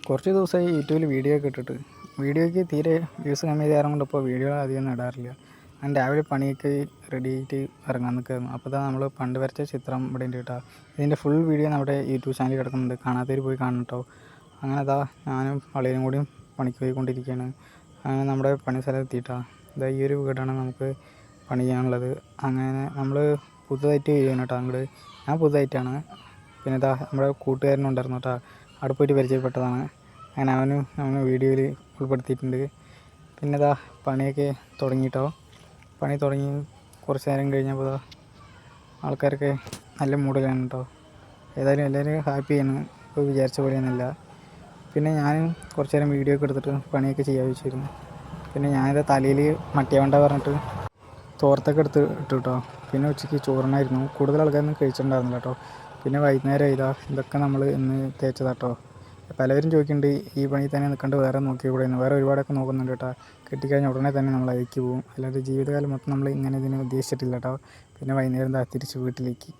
കുറച്ച് ദിവസമായി യൂട്യൂബിൽ വീഡിയോ ഒക്കെ ഇട്ടിട്ട് വീഡിയോയ്ക്ക് തീരെ വ്യൂസ് കമ്മി ചെയ്ത് കാരണം കൊണ്ട് ഇപ്പോൾ വീഡിയോ അധികം ഇടാറില്ല. ഞാൻ രാവിലെ പണിയൊക്കെ റെഡി ആയിട്ട് ഇറങ്ങാൻ നിൽക്കുകയായിരുന്നു. അപ്പോൾ ഇതാ നമ്മൾ പണ്ട് വരച്ച ചിത്രം ഇവിടെ ഉണ്ട് കേട്ടോ. ഇതിൻ്റെ ഫുൾ വീഡിയോ നമ്മുടെ യൂട്യൂബ് ചാനലിൽ കിടക്കുന്നുണ്ട്, കാണാത്തവർ പോയി കാണണം കേട്ടോ. അങ്ങനെ ഇതാ ഞാനും വളരെയും കൂടിയും പണിക്ക് പോയിക്കൊണ്ടിരിക്കുകയാണ്. അങ്ങനെ നമ്മുടെ പണി സ്ഥലം എത്തിയിട്ടാണ്. ഇതാ ഈ ഒരു വീടാണ് നമുക്ക് പണി ചെയ്യാനുള്ളത്. അങ്ങനെ നമ്മൾ പുതുതായിട്ട് ചെയ്യുകയാണ് കേട്ടോ. അങ്ങോട്ട് ഞാൻ പുതുതായിട്ടാണ്. പിന്നെ ഇതാ നമ്മുടെ കൂട്ടുകാരനുണ്ടായിരുന്നു കേട്ടോ, അവിടെ പോയിട്ട് പരിചയപ്പെട്ടതാണ്. അങ്ങനെ അവന് വീഡിയോയിൽ ഉൾപ്പെടുത്തിയിട്ടുണ്ട്. പിന്നെ ഇതാ പണിയൊക്കെ തുടങ്ങിയിട്ടോ. പണി തുടങ്ങി കുറച്ച് നേരം കഴിഞ്ഞപ്പോൾ ആൾക്കാരൊക്കെ നല്ല മൂഡിലാണ് കേട്ടോ. ഏതായാലും എല്ലാവരും ഹാപ്പിയാണ്, ഇപ്പോൾ വിചാരിച്ച പോലെയൊന്നുമില്ല. പിന്നെ ഞാനും കുറച്ച് നേരം വീഡിയോ ഒക്കെ എടുത്തിട്ട് പണിയൊക്കെ ചെയ്യാൻ വെച്ചിരുന്നു. പിന്നെ ഞാനിത് തലയിൽ മട്ടിയവണ്ട പറഞ്ഞിട്ട് തോർത്തൊക്കെ എടുത്ത് ഇട്ടു കേട്ടോ. പിന്നെ ഉച്ചയ്ക്ക് ചോറിനായിരുന്നു. കൂടുതൽ ആൾക്കാരൊന്നും കഴിച്ചിട്ടുണ്ടായിരുന്നില്ല കേട്ടോ. പിന്നെ വൈകുന്നേരം ഇതൊക്കെ നമ്മൾ ഇന്ന് തേച്ചതാട്ടോ. പലവരും ചോദിക്കുന്നുണ്ട് ഈ പണി തന്നെ നിൽക്കാണ്ട് വേറെ നോക്കിക്കൂടെയെന്ന്. വേറെ ഒരുപാടൊക്കെ നോക്കുന്നുണ്ട് കേട്ടോ. കിട്ടിക്കഴിഞ്ഞാൽ ഉടനെ തന്നെ നമ്മൾ അതിലേക്ക് പോകും. അല്ലാതെ ജീവിതകാലം മൊത്തം നമ്മൾ ഇങ്ങനെ ഇതിനെ ഉദ്ദേശിച്ചിട്ടില്ല കേട്ടോ. പിന്നെ വൈകുന്നേരം തിരിച്ച് വീട്ടിലേക്ക്.